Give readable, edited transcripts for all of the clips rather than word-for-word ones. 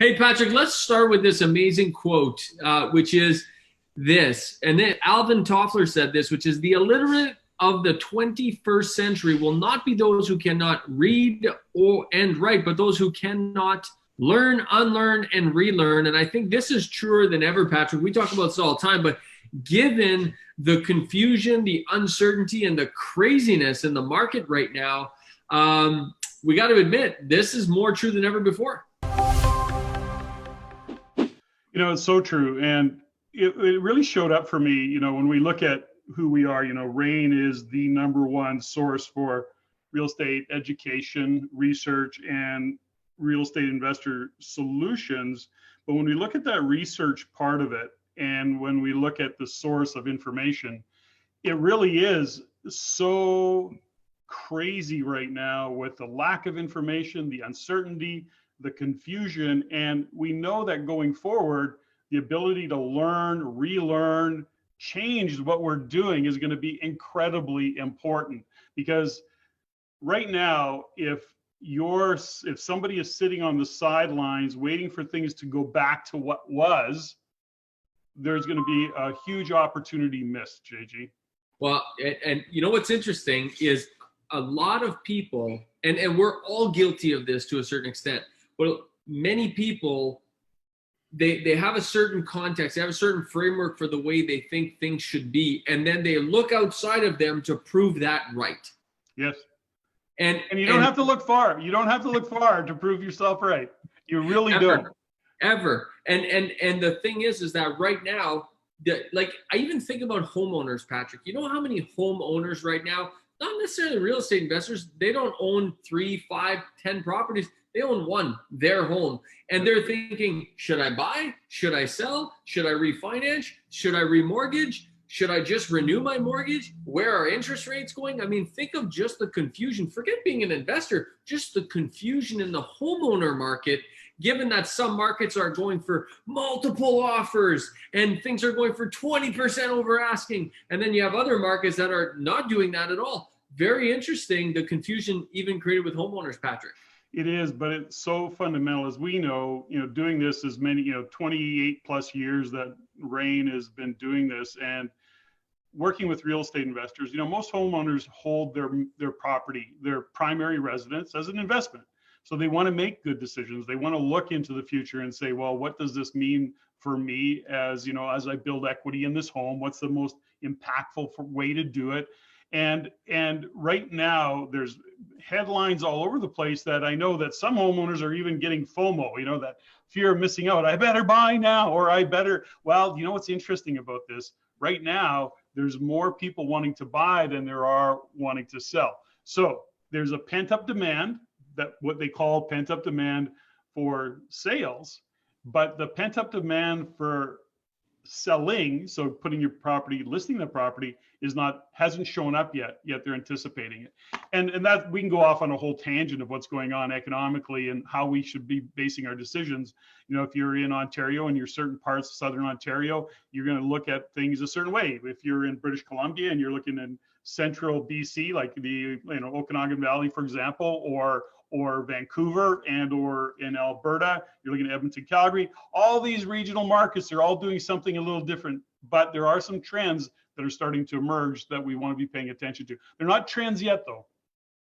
Hey, Patrick, let's start with this amazing quote, which is this. And then Alvin Toffler said this, which is the illiterate of the 21st century will not be those who cannot read or and write, but those who cannot learn, unlearn, and relearn. And I think this is truer than ever, Patrick. We talk about this all the time, but given the confusion, the uncertainty, and the craziness in the market right now, we got to admit this is more true than ever before. It's so true. And it really showed up for me, when we look at who we are, RAIN is the number one source for real estate education, research, and real estate investor solutions. But when we look at that research part of it, and when we look at the source of information, it really is so crazy right now with the lack of information, the uncertainty, the confusion. And we know that going forward, the ability to learn, relearn, change what we're doing is going to be incredibly important. Because right now, if somebody is sitting on the sidelines waiting for things to go back to what was, there's going to be a huge opportunity missed, JG. Well, and you know what's interesting is a lot of people, and we're all guilty of this to a certain extent, but many people, they have a certain context, they have a certain framework for the way they think things should be, and then they look outside of them to prove that right. Yes. And you don't have to look far. You don't have to look far to prove yourself right. You really don't. Ever. And the thing is that right now, like I even think about homeowners, Patrick. You know how many homeowners right now, not necessarily real estate investors, they don't own 3, 5, 10 properties. They own one, their home. And they're thinking, should I buy? Should I sell? Should I refinance? Should I remortgage? Should I just renew my mortgage? Where are interest rates going? I mean, think of just the confusion. Forget being an investor, just the confusion in the homeowner market, given that some markets are going for multiple offers and things are going for 20% over asking. And then you have other markets that are not doing that at all. Very interesting, the confusion even created with homeowners, Patrick. It is, but it's so fundamental. As we know, doing this as many, 28 plus years that RAIN has been doing this and working with real estate investors, most homeowners hold their property, their primary residence, as an investment. So they want to make good decisions. They want to look into the future and say, well, what does this mean for me as I build equity in this home? What's the most impactful way to do it? And right now there's headlines all over the place that I know that some homeowners are even getting FOMO, that fear of missing out. I better buy now, or well, what's interesting about this right now, there's more people wanting to buy than there are wanting to sell. So there's a pent-up demand, that what they call pent-up demand for sales, but the pent-up demand for selling, so putting your property, listing the property, hasn't shown up yet they're anticipating it. And that we can go off on a whole tangent of what's going on economically and how we should be basing our decisions. If you're in Ontario and you're certain parts of Southern Ontario, you're going to look at things a certain way. If you're in British Columbia and you're looking in central BC, like the Okanagan Valley, for example, or Vancouver or in Alberta, you're looking at Edmonton, Calgary, all these regional markets, they're all doing something a little different, but there are some trends that are starting to emerge that we want to be paying attention to. They're not trends yet though.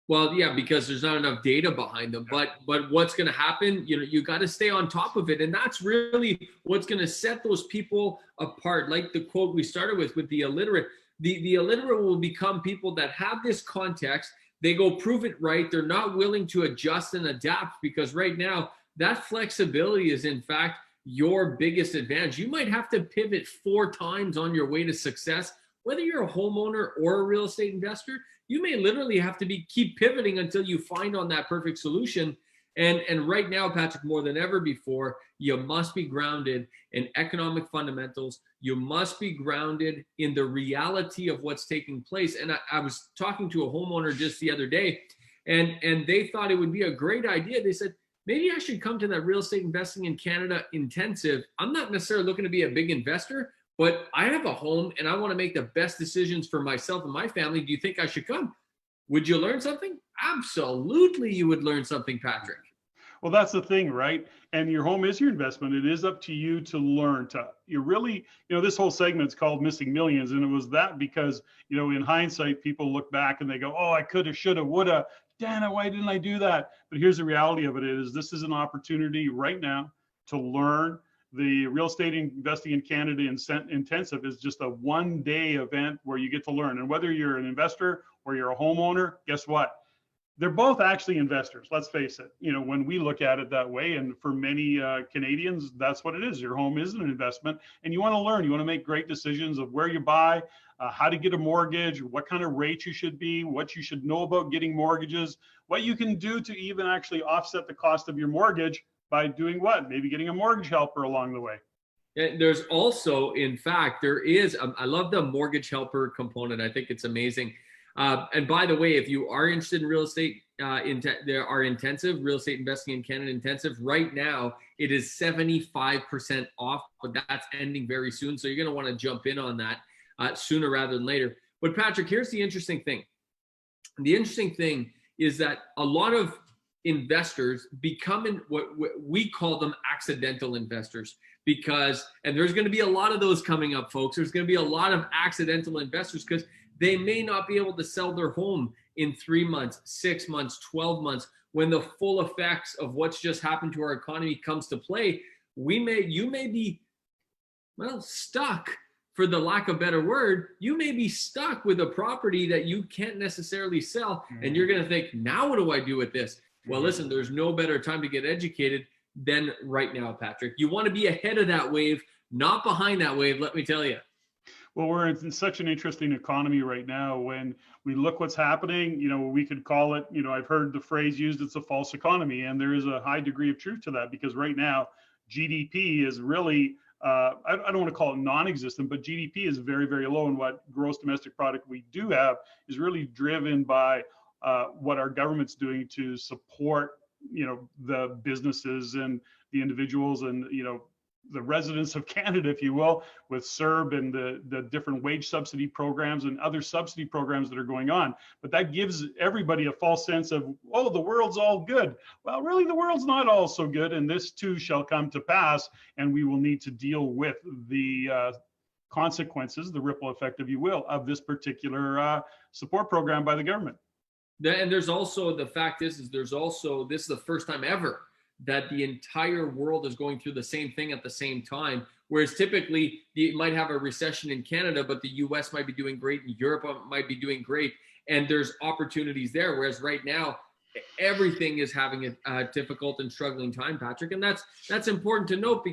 Well, yeah, because there's not enough data behind them, but what's going to happen, you got to stay on top of it. And that's really what's going to set those people apart. Like the quote we started with the illiterate, the illiterate will become people that have this context. They go prove it right. They're not willing to adjust and adapt, because right now that flexibility is in fact your biggest advantage. You might have to pivot 4 times on your way to success. Whether you're a homeowner or a real estate investor, you may literally have to keep pivoting until you find on that perfect solution. And right now, Patrick, more than ever before, you must be grounded in economic fundamentals. You must be grounded in the reality of what's taking place. And I was talking to a homeowner just the other day, and they thought it would be a great idea. They said, maybe I should come to that real estate investing in Canada intensive. I'm not necessarily looking to be a big investor, but I have a home and I want to make the best decisions for myself and my family. Do you think I should come? Would you learn something? Absolutely, you would learn something, Patrick. Well, that's the thing, right? And your home is your investment. It is up to you to learn to, you really, this whole segment's called Missing Millions. And it was that because, in hindsight, people look back and they go, oh, I coulda, shoulda, woulda. Dana, why didn't I do that? But here's the reality of it is this is an opportunity right now to learn. The Real Estate Investing in Canada Intensive is just a one-day event where you get to learn. And whether you're an investor or you're a homeowner, guess what? They're both actually investors. Let's face it. When we look at it that way, and for many Canadians, that's what it is. Your home is an investment, and you want to learn. You want to make great decisions of where you buy, how to get a mortgage, what kind of rate you should be, what you should know about getting mortgages, what you can do to even actually offset the cost of your mortgage by doing what? Maybe getting a mortgage helper along the way. And there's also, in fact, there is, I love the mortgage helper component. I think it's amazing. And by the way, if you are interested in real estate, there are intensive real estate investing in Canada intensive right now. It is 75% off, but that's ending very soon. So you're going to want to jump in on that sooner rather than later. But Patrick, here's the interesting thing. The interesting thing is that a lot of investors become what we call them accidental investors because, and there's going to be a lot of those coming up, folks. There's going to be a lot of accidental investors because they may not be able to sell their home in 3 months, 6 months, 12 months. When the full effects of what's just happened to our economy comes to play, you may be, stuck, for the lack of a better word. You may be stuck with a property that you can't necessarily sell. And you're going to think, now what do I do with this? Well, listen, there's no better time to get educated than right now, Patrick. You want to be ahead of that wave, not behind that wave, let me tell you. Well, we're in such an interesting economy right now. When we look what's happening, we could call it, I've heard the phrase used, it's a false economy. And there is a high degree of truth to that because right now, GDP is really, I don't want to call it non-existent, but GDP is very, very low. And what gross domestic product we do have is really driven by what our government's doing to support, the businesses and the individuals and, the residents of Canada, if you will, with CERB and the different wage subsidy programs and other subsidy programs that are going on. But that gives everybody a false sense of, oh, the world's all good. Well, really, the world's not all so good. And this too shall come to pass. And we will need to deal with the consequences, the ripple effect, if you will, of this particular support program by the government. And there's also, the fact is this is the first time ever that the entire world is going through the same thing at the same time. Whereas typically you might have a recession in Canada, but the US might be doing great and Europe might be doing great. And there's opportunities there. Whereas right now, everything is having a difficult and struggling time, Patrick. And that's important to note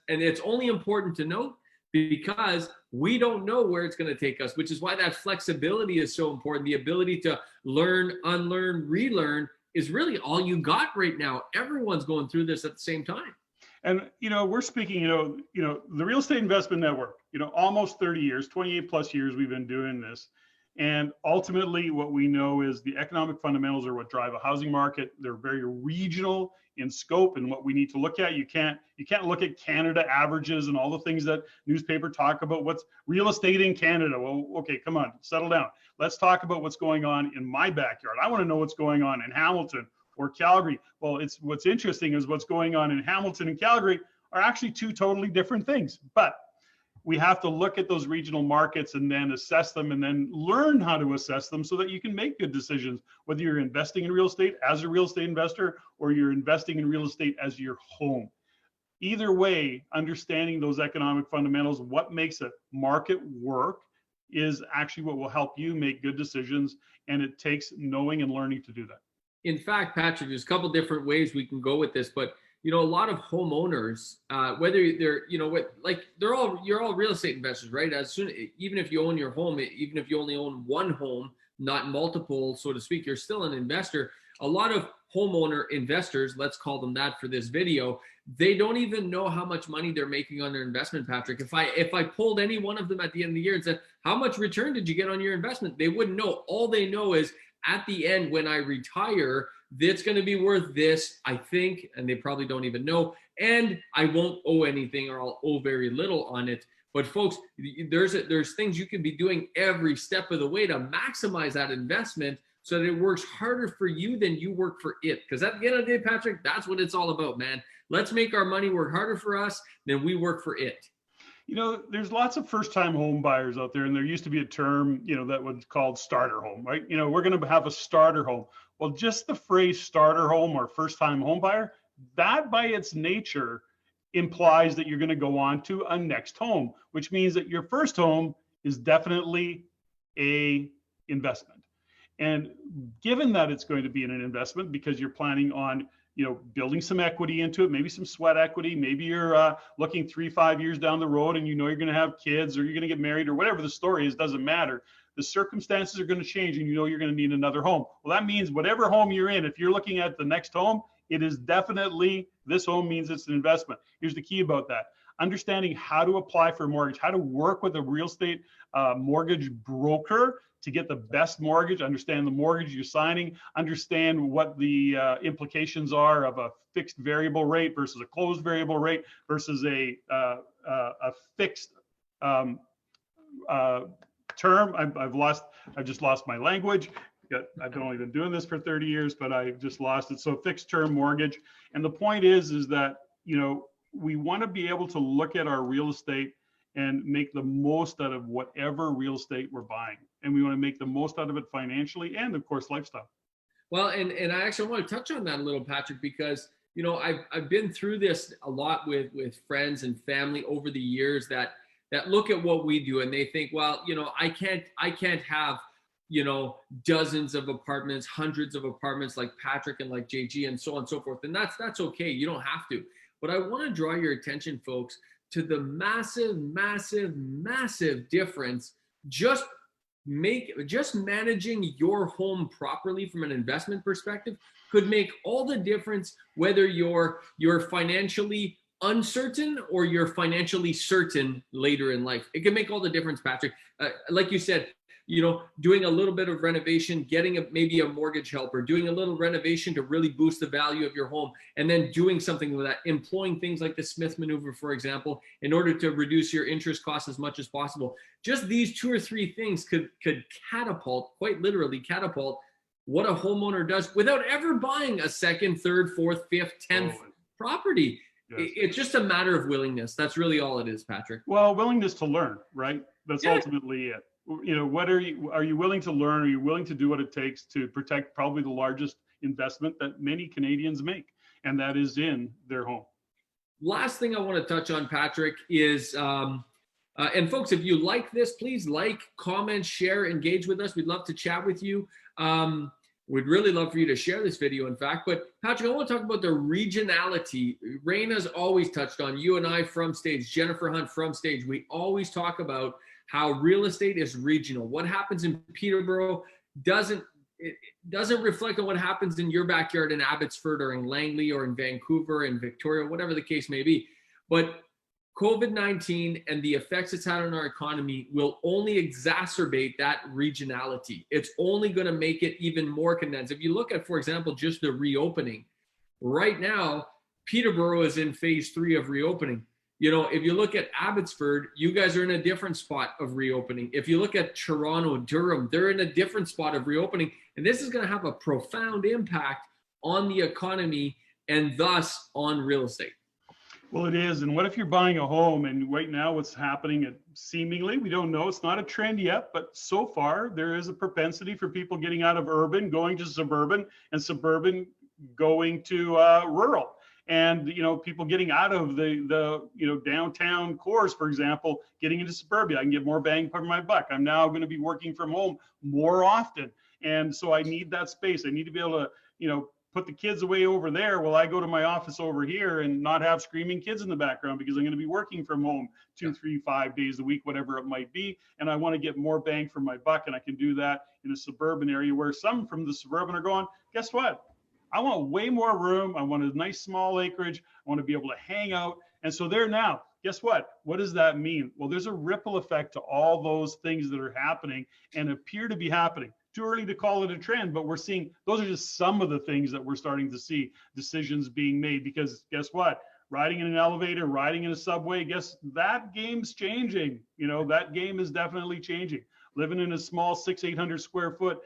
and it's only important to note because we don't know where it's going to take us, which is why that flexibility is so important. The ability to learn, unlearn, relearn is really all you got right now. Everyone's going through this at the same time. And, we're speaking, the Real Estate Investment Network, almost 30 years, 28 plus years we've been doing this. And ultimately what we know is the economic fundamentals are what drive a housing market. They're very regional in scope and what we need to look at. You can't look at Canada averages and all the things that newspaper talk about. What's real estate in Canada? Well, okay, come on, settle down. Let's talk about what's going on in my backyard. I want to know what's going on in Hamilton or Calgary. Well, what's interesting is what's going on in Hamilton and Calgary are actually two totally different things. But we have to look at those regional markets and then assess them and then learn how to assess them so that you can make good decisions, whether you're investing in real estate as a real estate investor or you're investing in real estate as your home. Either way, understanding those economic fundamentals, what makes a market work, is actually what will help you make good decisions. And it takes knowing and learning to do that. In fact, Patrick, there's a couple different ways we can go with this, but a lot of homeowners, whether they're, you're all real estate investors, right? Even if you own your home, even if you only own one home, not multiple, so to speak, you're still an investor. A lot of homeowner investors, let's call them that for this video, they don't even know how much money they're making on their investment, Patrick. If I pulled any one of them at the end of the year and said, how much return did you get on your investment? They wouldn't know. All they know is at the end, when I retire, it's going to be worth this, I think, and they probably don't even know, and I won't owe anything or I'll owe very little on it. But folks, there's things you can be doing every step of the way to maximize that investment so that it works harder for you than you work for it. Because at the end of the day, Patrick, that's what it's all about, man. Let's make our money work harder for us than we work for it. You know, there's lots of first-time home buyers out there, and there used to be a term, you know, that was called starter home, right? You know, we're going to have a starter home. Well, just the phrase starter home or first-time home buyer, that by its nature implies that you're going to go on to a next home, which means that your first home is definitely a investment. And given that it's going to be an investment because you're planning on, you know, building some equity into it, maybe some sweat equity, maybe you're looking 3-5 years down the road and you know you're going to have kids or you're going to get married or whatever the story is, doesn't matter. The circumstances are going to change and you know you're going to need another home. Well, that means whatever home you're in, if you're looking at the next home, it is definitely, this home means it's an investment. Here's the key about that. Understanding how to apply for a mortgage, how to work with a real estate mortgage broker to get the best mortgage, understand the mortgage you're signing, understand what the implications are of a fixed variable rate versus a closed variable rate versus a fixed term. I've just lost my language. I've only been doing this for 30 years, but I just lost it. So fixed term mortgage. And the point is that, you know, we want to be able to look at our real estate and make the most out of whatever real estate we're buying. And we want to make the most out of it financially and of course, lifestyle. Well, and I actually want to touch on that a little, Patrick, because, you know, I've been through this a lot with friends and family over the years that look at what we do and they think, well, you know, I can't have, you know, dozens of apartments, hundreds of apartments like Patrick and like JG and so on and so forth. And that's okay. You don't have to. But I want to draw your attention, folks, to the massive, massive, massive difference just managing your home properly from an investment perspective could make all the difference, whether you're financially uncertain or you're financially certain later in life. It can make all the difference, Patrick. Like you said, you know, doing a little bit of renovation, getting maybe a mortgage helper, doing a little renovation to really boost the value of your home, and then doing something with that, employing things like the Smith maneuver, for example, in order to reduce your interest costs as much as possible. Just these 2 or 3 things could catapult, quite literally catapult, what a homeowner does without ever buying a second, third, fourth, fifth, 10th property. Yes. It's just a matter of willingness. That's really all it is, Patrick. Well, willingness to learn, right? That's ultimately it. You know, what are you willing to learn? Are you willing to do what it takes to protect probably the largest investment that many Canadians make, and that is in their home? Last thing I want to touch on, Patrick, is, and folks, if you like this, please like, comment, share, engage with us. We'd love to chat with you. We'd really love for you to share this video, in fact. But Patrick, I want to talk about the regionality. Raina's always touched on, you and I from stage, Jennifer Hunt from stage. We always talk about how real estate is regional. What happens in Peterborough doesn't reflect on what happens in your backyard in Abbotsford or in Langley or in Vancouver and Victoria, whatever the case may be. But COVID-19 and the effects it's had on our economy will only exacerbate that regionality. It's only going to make it even more condensed. If you look at, for example, just the reopening, right now, Peterborough is in phase 3 of reopening. You know, if you look at Abbotsford, you guys are in a different spot of reopening. If you look at Toronto, Durham, they're in a different spot of reopening. And this is going to have a profound impact on the economy and thus on real estate. Well, it is. And what if you're buying a home and right now what's happening, seemingly, we don't know, it's not a trend yet, but so far there is a propensity for people getting out of urban, going to suburban, and suburban going to rural. And, you know, people getting out of the you know, downtown cores, for example, getting into suburbia. I can get more bang for my buck. I'm now going to be working from home more often. And so I need that space. I need to be able to, you know, put the kids away over there while I go to my office over here and not have screaming kids in the background because I'm going to be working from home 2, 3, 5 days a week, whatever it might be. And I want to get more bang for my buck. And I can do that in a suburban area where some from the suburban are going, guess what? I want way more room. I want a nice small acreage. I want to be able to hang out. And so there now, guess what? What does that mean? Well, there's a ripple effect to all those things that are happening and appear to be happening. Too early to call it a trend, but we're seeing those are just some of the things that we're starting to see decisions being made because guess what? Riding in an elevator, riding in a subway, guess that game's changing. You know, that game is definitely changing. Living in a small 600-800 square foot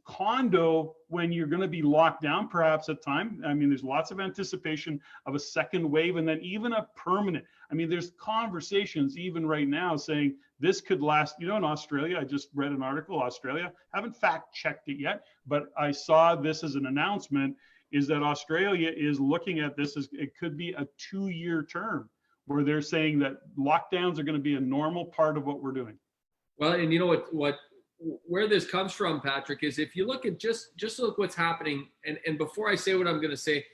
condo when you're going to be locked down perhaps at time. I mean, there's lots of anticipation of a second wave, and then even a permanent. I mean, there's conversations even right now saying this could last. You know, in Australia, I just read an article, Australia, haven't fact checked it yet, but I saw this as an announcement, is that Australia is looking at this as it could be a 2-year term where they're saying that lockdowns are going to be a normal part of what we're doing. Well, and you know where this comes from, Patrick, is if you look at just look what's happening. And before I say what I'm going to say,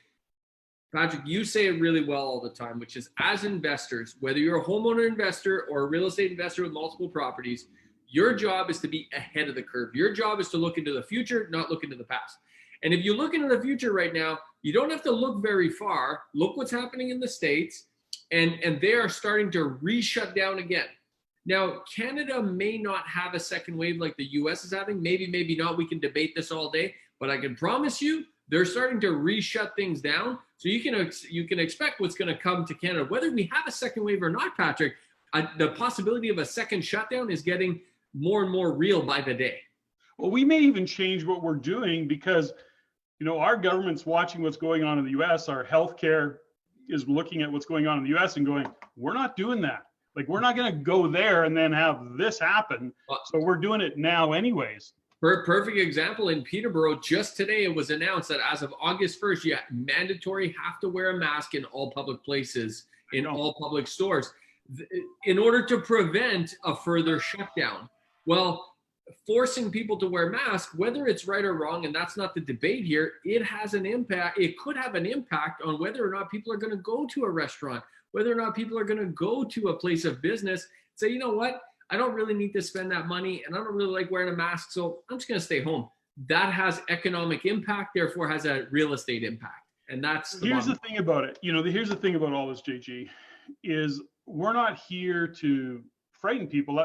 Patrick, you say it really well all the time, which is, as investors, whether you're a homeowner investor or a real estate investor with multiple properties, your job is to be ahead of the curve. Your job is to look into the future, not look into the past. And if you look into the future right now, you don't have to look very far. Look what's happening in the States, and they are starting to re-shut down again. Now, Canada may not have a second wave like the US is having. Maybe, maybe not. We can debate this all day, but I can promise you they're starting to re-shut things down. So you can expect what's going to come to Canada. Whether we have a second wave or not, Patrick, the possibility of a second shutdown is getting more and more real by the day. Well, we may even change what we're doing because, you know, our government's watching what's going on in the US. Our healthcare is looking at what's going on in the US and going, we're not doing that. Like, we're not going to go there and then have this happen. So we're doing it now anyways. Perfect example in Peterborough. Just today, it was announced that as of August 1st, you mandatory have to wear a mask in all public places, in all public stores, in order to prevent a further shutdown. Well, forcing people to wear masks, whether it's right or wrong, and that's not the debate here, it has an impact. It could have an impact on whether or not people are going to go to a restaurant, whether or not people are going to go to a place of business, say, you know what, I don't really need to spend that money and I don't really like wearing a mask, so I'm just going to stay home. That has economic impact, therefore has a real estate impact. And that's here's the thing about it. You know, here's the thing about all this, JG, is we're not here to frighten people.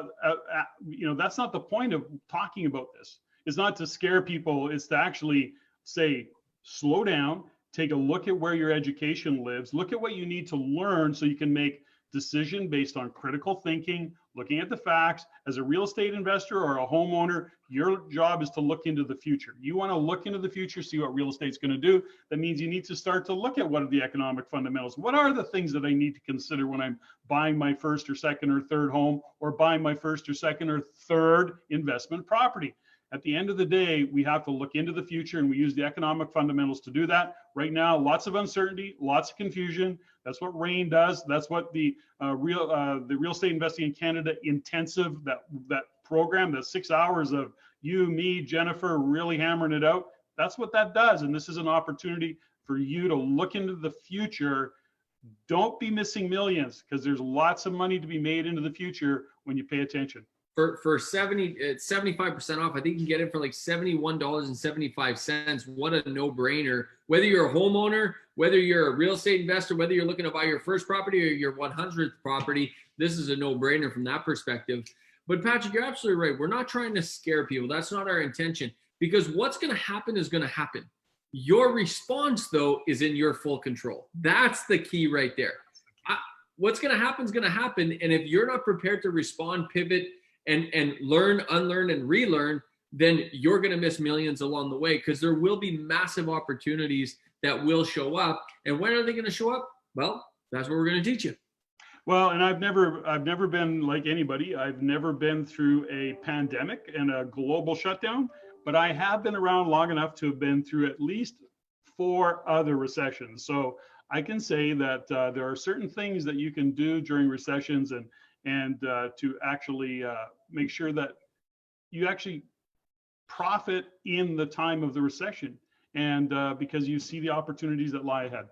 You know, that's not the point of talking about this. It's not to scare people. It's to actually say, slow down, take a look at where your education lives, look at what you need to learn so you can make decision based on critical thinking, looking at the facts. As a real estate investor or a homeowner, your job is to look into the future. You want to look into the future, see what real estate's going to do. That means you need to start to look at what are the economic fundamentals. What are the things that I need to consider when I'm buying my first or second or third home, or buying my first or second or third investment property? At the end of the day, we have to look into the future, and we use the economic fundamentals to do that. Right now, lots of uncertainty, lots of confusion. That's what RAIN does. That's what the real estate investing in Canada intensive, that program, that 6 hours of you, me, Jennifer, really hammering it out. That's what that does. And this is an opportunity for you to look into the future. Don't be missing millions, because there's lots of money to be made into the future when you pay attention. For 75% off, I think you can get it for like $71.75. What a no-brainer. Whether you're a homeowner, whether you're a real estate investor, whether you're looking to buy your first property or your 100th property, this is a no-brainer from that perspective. But Patrick, you're absolutely right. We're not trying to scare people. That's not our intention, because what's going to happen is going to happen. Your response, though, is in your full control. That's the key right there. What's going to happen is going to happen. And if you're not prepared to respond, pivot, and learn, unlearn, and relearn, then you're going to miss millions along the way, because there will be massive opportunities that will show up. And when are they going to show up? Well, that's what we're going to teach you. Well, and I've never been like anybody. I've never been through a pandemic and a global shutdown, but I have been around long enough to have been through at least 4 other recessions. So I can say that there are certain things that you can do during recessions and to actually make sure that you actually profit in the time of the recession, and because you see the opportunities that lie ahead.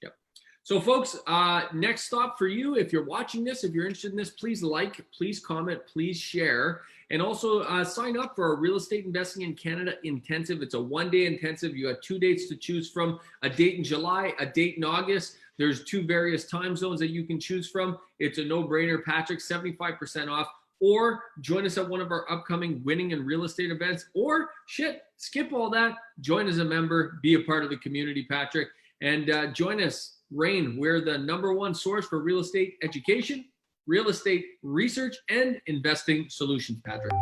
Yep. So folks, next stop for you, if you're watching this, if you're interested in this, please like, please comment, please share, and also sign up for our Real Estate Investing in Canada Intensive. It's a 1-day intensive. You have 2 dates to choose from, a date in July, a date in August. There's 2 various time zones that you can choose from. It's a no-brainer, Patrick, 75% off. Or join us at one of our upcoming winning and real estate events. Or skip all that. Join as a member, be a part of the community, Patrick. And join us, RAIN. We're the #1 source for real estate education, real estate research, and investing solutions, Patrick.